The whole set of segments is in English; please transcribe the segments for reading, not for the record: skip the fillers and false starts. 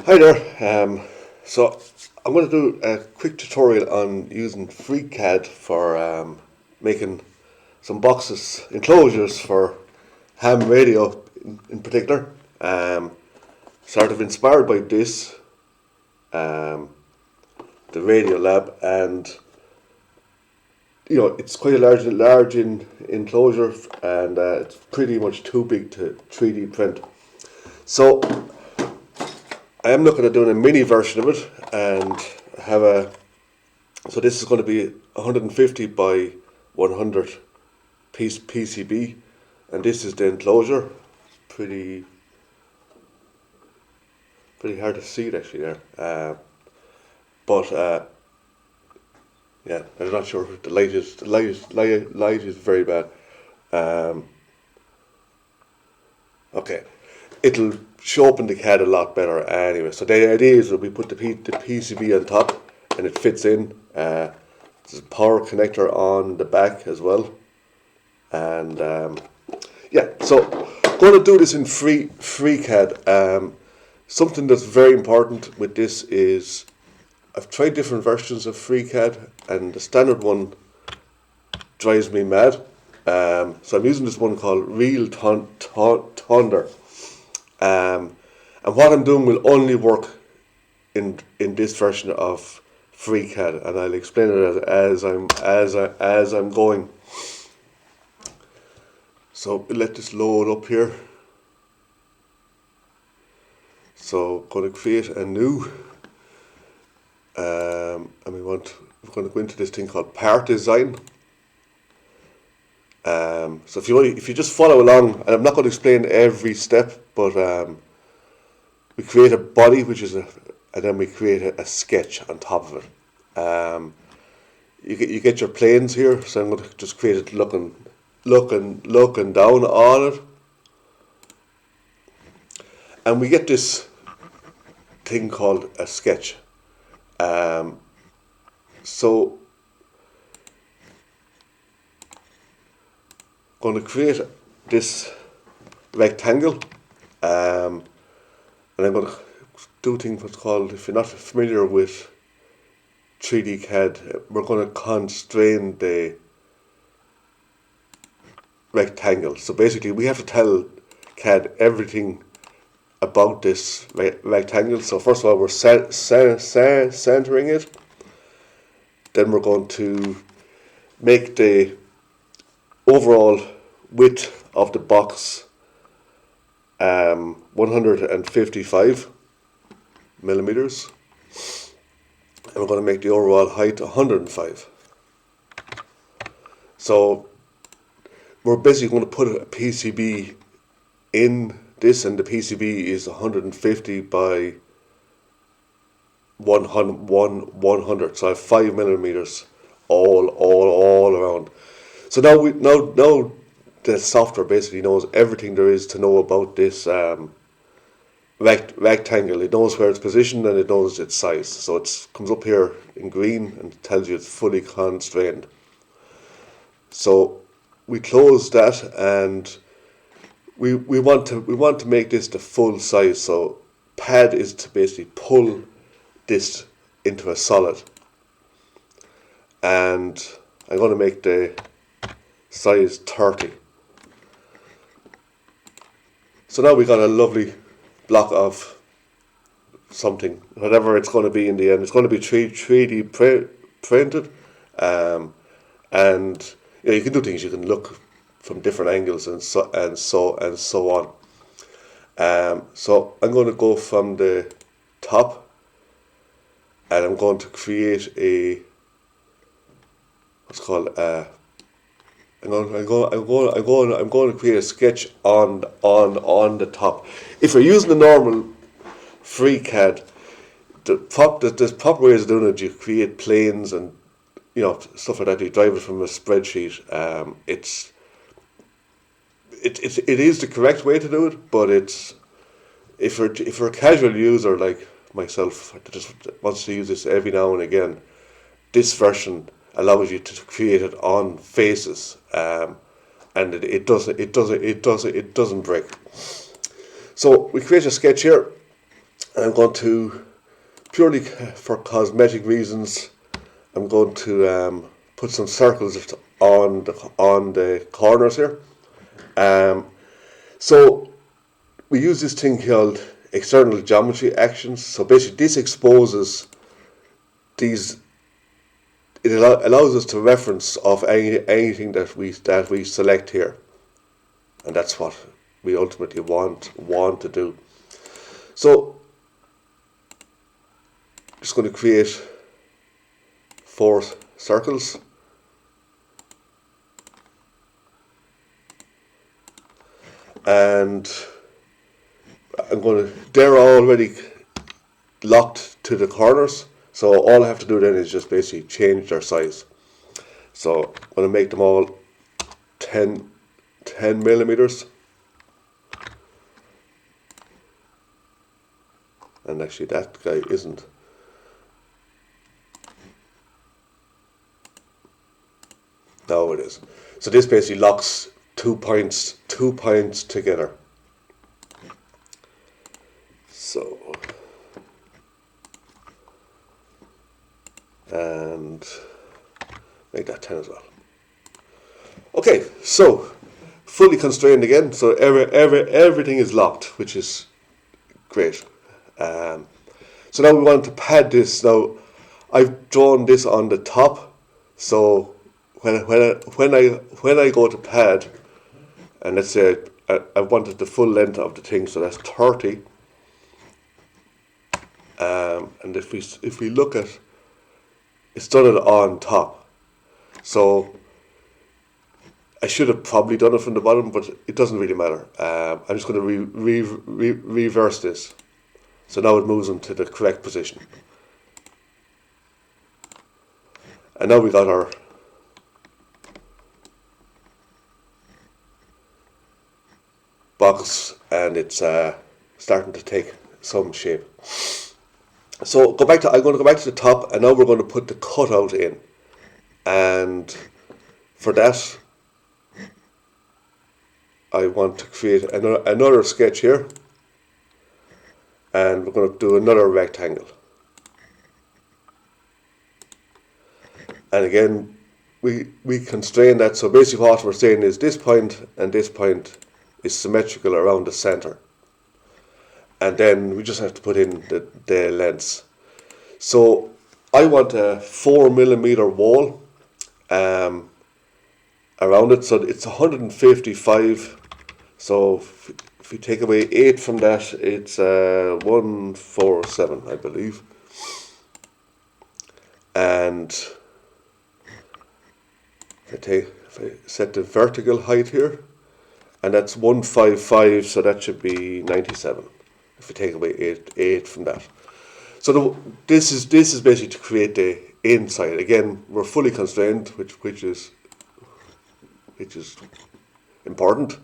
Hi there. So I'm going to do a quick tutorial on using FreeCAD for making some boxes, enclosures for ham radio in particular. Sort of inspired by this, um, the radio lab, and it's quite a large enclosure, and it's pretty much too big to 3D print. So I am looking at doing a mini version of it, and have a. So this is going to be 150 by 100 piece PCB, and this is the enclosure. Pretty hard to see it actually there, but yeah, I'm not sure if the light is very bad. Um, okay, it'll show up in the CAD a lot better anyway. So the idea is that we put the PCB on top and it fits in. There's a power connector on the back as well. And yeah, so going to do this in FreeCAD. Something that's very important with this is I've tried different versions of FreeCAD, and the standard one drives me mad. So I'm using this one called Real Thunder. And what I'm doing will only work in this version of FreeCAD, and I'll explain it as I'm going. So let this load up here. So going to create a new, and we're going to go into this thing called part design. So if you just follow along, and I'm not going to explain every step, but we create a body, and then we create a sketch on top of it. You get your planes here, so I'm going to just create it looking down on it, and we get this thing called a sketch. So going to create this rectangle, and I'm going to do things what's called, if you're not familiar with 3D CAD, we're going to constrain the rectangle. So basically we have to tell CAD everything about this rectangle. So first of all, we're centering it. Then we're going to make the overall width of the box 155 millimeters, and we're going to make the overall height 105. So we're basically going to put a PCB in this, and the PCB is 150 by 100. So I have 5 millimeters all around. So now the software basically knows everything there is to know about this rectangle. It knows where it's positioned and it knows its size. So it comes up here in green and tells you it's fully constrained. So we close that, and we want to make this the full size. So pad is to basically pull this into a solid, and I'm going to make the size 30. So now we got a lovely block of something, whatever it's going to be in the end. It's going to be 3D printed, and you can do things. You can look from different angles and so on. So I'm going to go from the top, and I'm going to create a what's called I'm going to create a sketch on the top. If you're using the normal FreeCAD, the proper way of doing it, you create planes and stuff like that. You drive it from a spreadsheet. It is the correct way to do it, but if you're a casual user like myself that just wants to use this every now and again, this version allows you to create it on faces, and it doesn't break. So we create a sketch here, I'm going to, purely for cosmetic reasons, I'm going to put some circles on the corners here. So we use this thing called external geometry actions. So basically this exposes these, it allows us to reference of anything that we select here. And that's what we ultimately want to do. So just going to create 4 circles. And they're already locked to the corners. So all I have to do then is just basically change their size. So I'm going to make them all 10 millimeters. And actually that guy isn't. No, it is. So this basically locks 2 points together. So, and make that 10 as well. Okay, so fully constrained again. So everything is locked, which is great. So now we want to pad this. Now I've drawn this on the top. So when I go to pad, and let's say I wanted the full length of the thing, so that's 30. And if we look at, it's done it on top. So I should have probably done it from the bottom, but it doesn't really matter. I'm just going to reverse this. So now it moves them to the correct position. And now we got our box, and it's starting to take some shape. So I'm going to go back to the top, and now we're going to put the cutout in. And for that, I want to create another sketch here, and we're going to do another rectangle. And again, we constrain that. So basically what we're saying is this point and this point is symmetrical around the center. And then we just have to put in the lengths. So I want a 4 millimeter wall around it. So it's 155. So if we take away 8 from that, it's 147, I believe. And if I set the vertical height here, and that's 155, so that should be 97. If we take away 8 from that. So this is basically to create the inside. Again, we're fully constrained, which is important.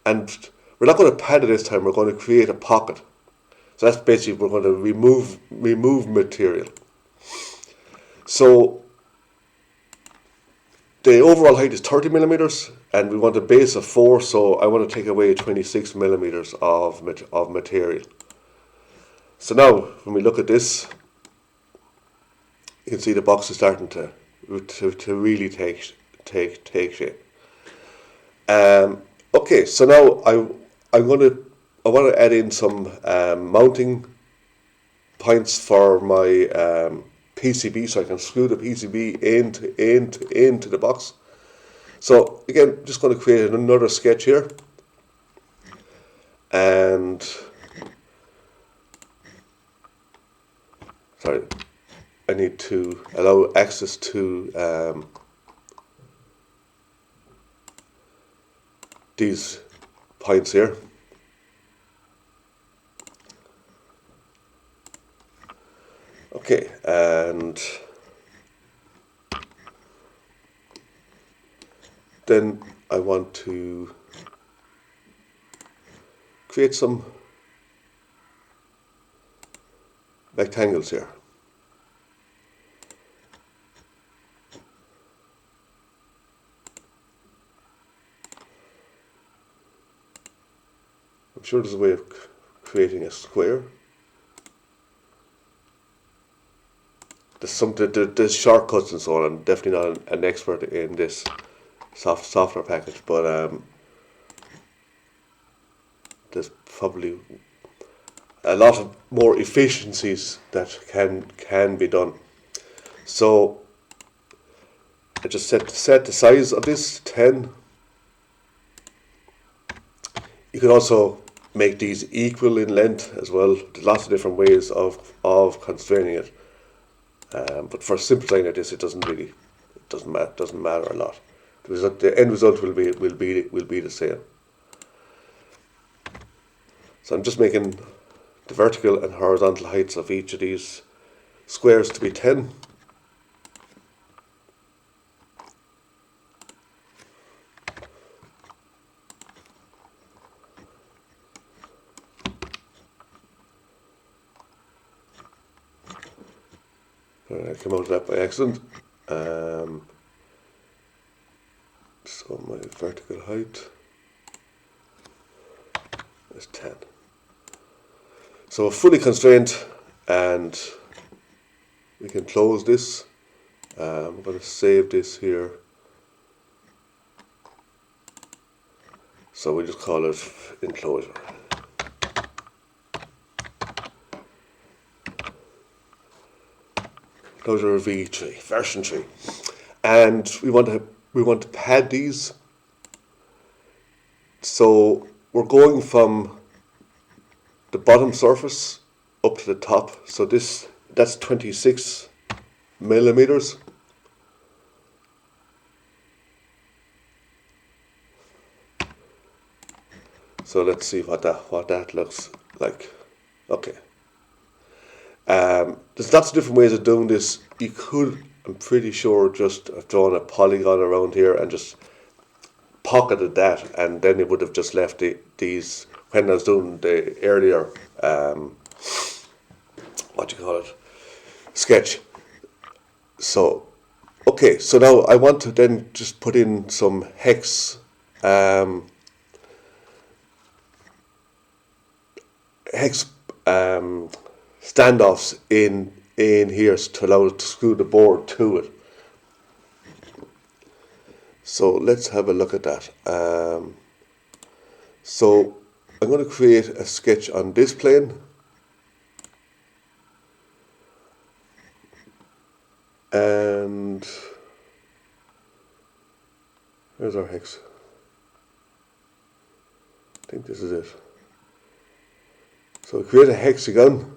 And we're not going to pad it this time. We're going to create a pocket. So that's basically, we're going to remove material. So the overall height is 30 millimeters, and we want a base of 4. So I want to take away 26 millimeters of material. So now, when we look at this, you can see the box is starting to really take shape. Okay, so now I want to add in some mounting points for my PCB, so I can screw the PCB into the box. So again, just going to create another sketch here, and sorry, I need to allow access to these points here. Okay, and then I want to create some rectangles here. I'm sure there's a way of creating a square. there's shortcuts and so on. I'm definitely not an expert in this software package, but there's probably a lot of more efficiencies that can be done. So I just set the size of this 10. You can also make these equal in length as well. There's lots of different ways of constraining it. But for a simple design like this, it doesn't matter a lot. The end result will be the same. So I'm just making the vertical and horizontal heights of each of these squares to be 10. I came out of that by accident. So my vertical height is 10. So fully constrained, and we can close this. I'm going to save this here. So we just call it enclosure. Enclosure V3, version 3. And we want to pad these. So we're going from the bottom surface up to the top. So that's 26 millimeters. So let's see what that looks like. Okay. There's lots of different ways of doing this. You could, I'm pretty sure, just have drawn a polygon around here and just pocketed that, and then it would have just left these, when I was doing the earlier, sketch. So, okay, so now I want to then just put in some hex standoffs in here to allow it to screw the board to it. So let's have a look at that. So I'm going to create a sketch on this plane. And there's our hex. I think this is it. So create a hexagon.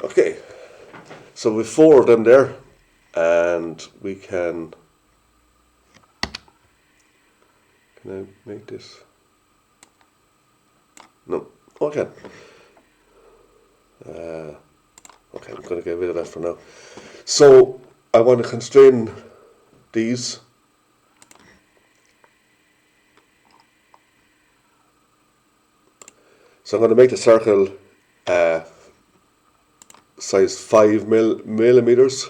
Okay, so with 4 of them there, and we can I make this? No, okay. Okay, I'm going to get rid of that for now. So I want to constrain these. So I'm going to make the circle size 5 millimeters.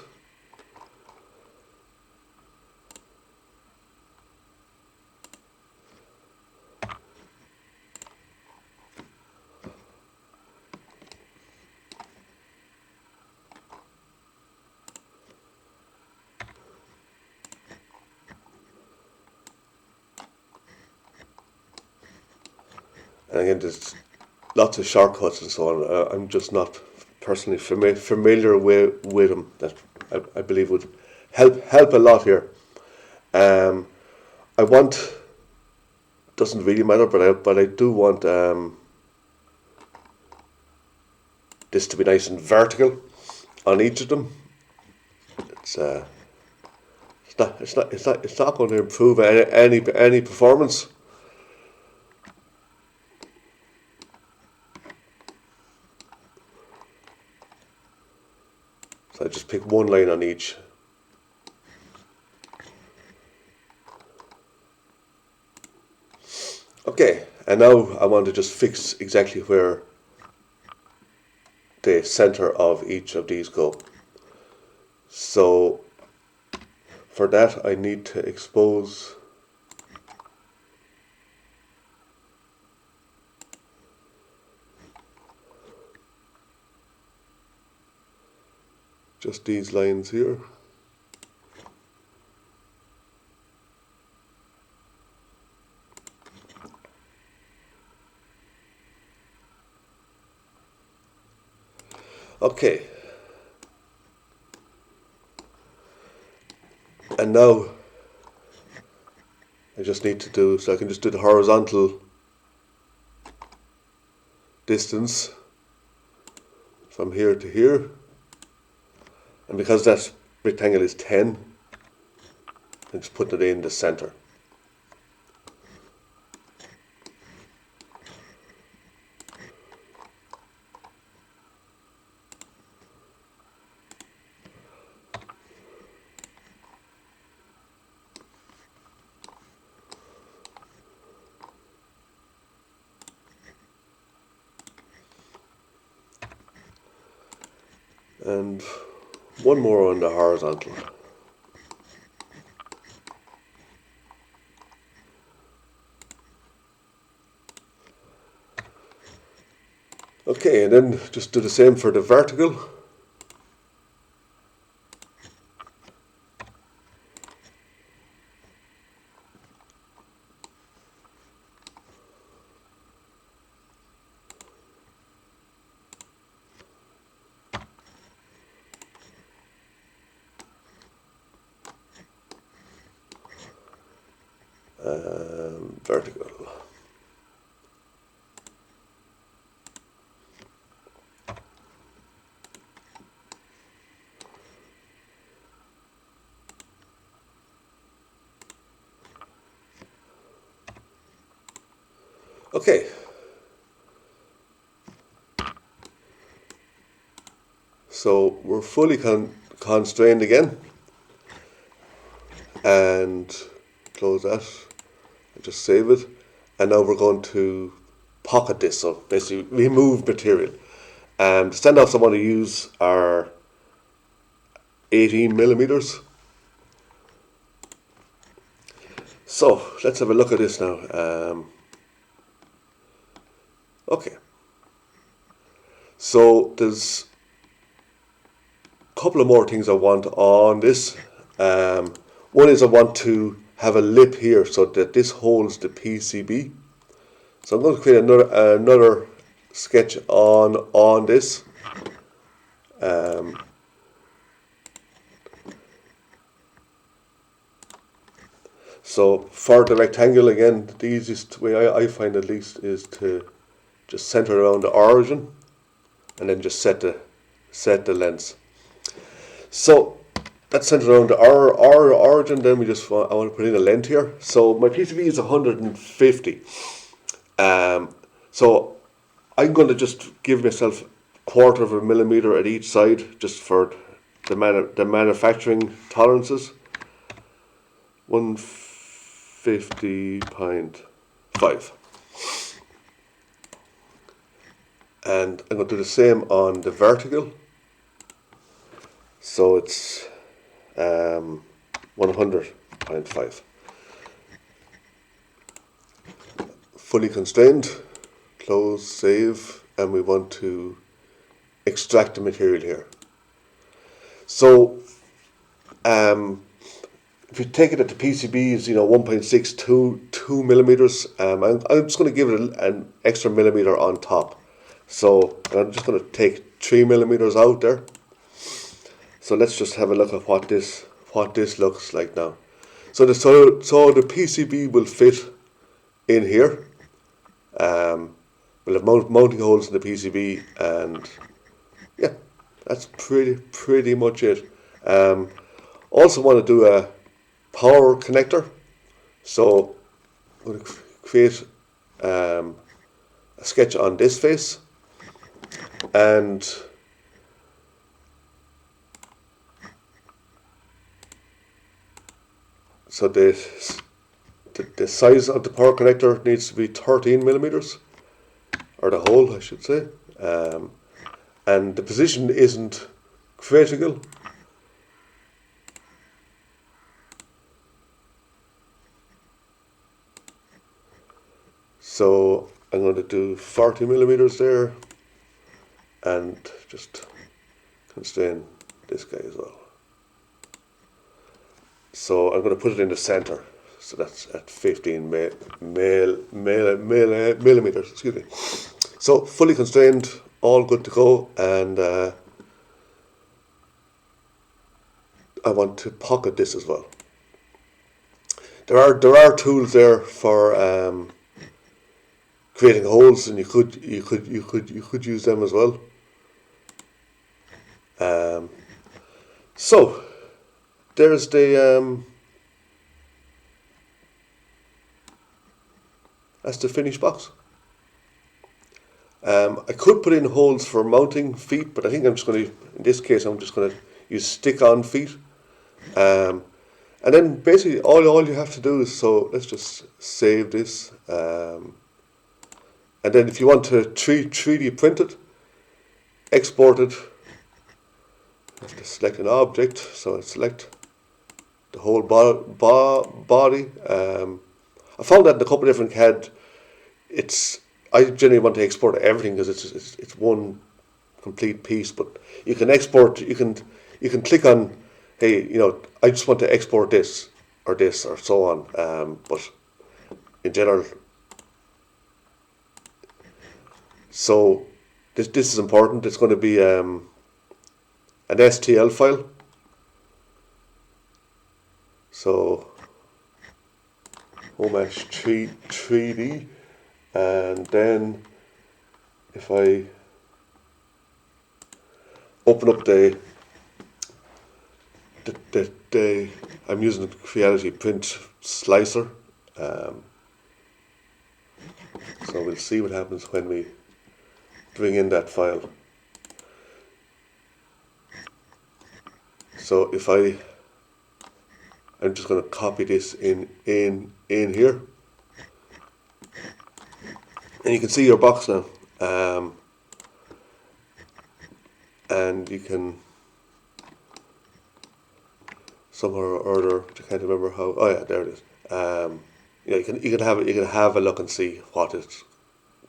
And again, there's lots of shortcuts and so on. I'm just not personally familiar with them. That I believe would help a lot here. I want, doesn't really matter, but I do want this to be nice and vertical on each of them. It's not going to improve any performance. So I just pick one line on each. Okay, and now I want to just fix exactly where the center of each of these go. So for that I need to expose just these lines here. Okay, and now I just need to do, so I can just do the horizontal distance from here to here, and because that rectangle is 10, I'm just putting it in the center. And one more on the horizontal. Okay, and then just do the same for the vertical. Vertical. Okay. So we're fully constrained again. And close that. And just save it. And now we're going to pocket this. So basically remove material. And the standoffs I want to use are 18 millimeters. So let's have a look at this now. Okay. So there's a couple of more things I want on this. One is I want to have a lip here so that this holds the PCB. So I'm going to create another sketch on this. So for the rectangle, again, the easiest way I find at least is to just center around the origin and then just set the length. So that's centered around the origin. Then I want to put in a length here. So my PCB is 150. So I'm going to just give myself 1/4 of a millimeter at each side, just for the manufacturing tolerances. 150.5. And I'm going to do the same on the vertical. So it's 100.5. Fully constrained, close, save, and we want to extract the material here. So if you take it at the PCB is 1.62 millimeters, I'm just going to give it an extra millimeter on top. So I'm just going to take 3 millimeters out there. So let's just have a look at what this looks like now. So the PCB will fit in here. We'll have mounting holes in the PCB, and yeah, that's pretty much it. Also want to do a power connector. So I'm going to create a sketch on this face, and so the size of the power connector needs to be 13 millimeters, or the hole I should say, and the position isn't critical. So I'm going to do 40 millimeters there, and just constrain this guy as well. So I'm going to put it in the center. So that's at 15 millimeters. Excuse me. So fully constrained, all good to go, and I want to pocket this as well. There are tools there for creating holes, and you could use them as well. So there's the that's the finished box. I could put in holes for mounting feet, but I think I'm just going to, in this case, I'm just going to use stick-on feet. And then basically all you have to do is, so let's just save this. And then if you want to 3D print it, export it, you have to select an object. So I select the whole body. I found that in a couple of different CAD, I generally want to export everything because it's one complete piece. But you can export. You can click on, hey, I just want to export this or so on. But in general, so this is important. It's going to be an STL file. So Homemesh 3D. And then if I open up the I'm using the Creality Print Slicer, so we'll see what happens when we bring in that file. So if I'm just going to copy this in here. And you can see your box now, and you can somehow or other, I can't remember how. Oh yeah, there it is. You can have a look and see what it's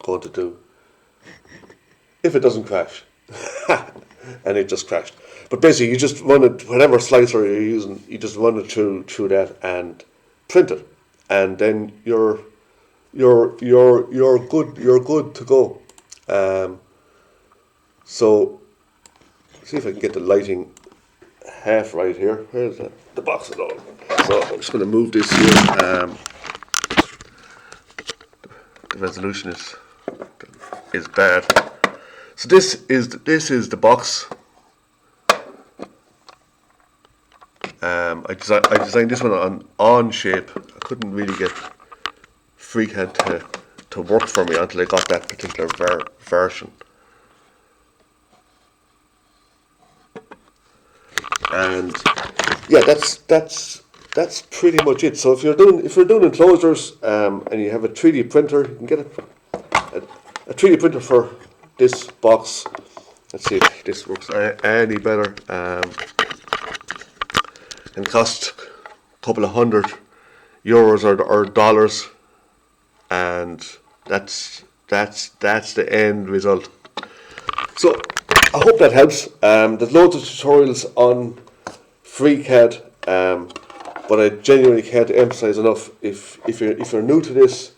going to do if it doesn't crash, and it just crashed. But basically, you just run it, whatever slicer you're using, you just run it through that and print it, and then you're good to go. So see if I can get the lighting half right here. Where's the box at all? So I'm just going to move this here. The resolution is bad. So this is the box. I designed this one on shape. I couldn't really get FreeCAD to work for me until I got that particular version. And yeah, that's pretty much it. So if you're doing enclosures and you have a 3D printer, you can get a 3D printer for this box. Let's see if this works any better. And cost a couple of €100 or dollars, and that's the end result. So I hope that helps. There's loads of tutorials on FreeCAD, but I genuinely can't emphasize enough, if you're new to this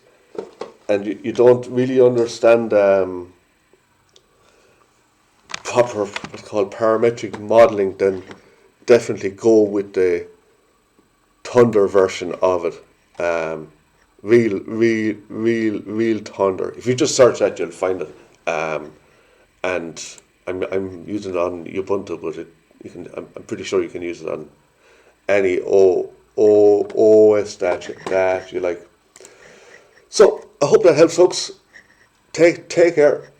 and you don't really understand proper what's called parametric modeling, then definitely go with the Thunder version of it. Real Thunder. If you just search that, you'll find it. And I'm using it on Ubuntu, but I'm pretty sure you can use it on any OS that you like. So I hope that helps, folks. Take care.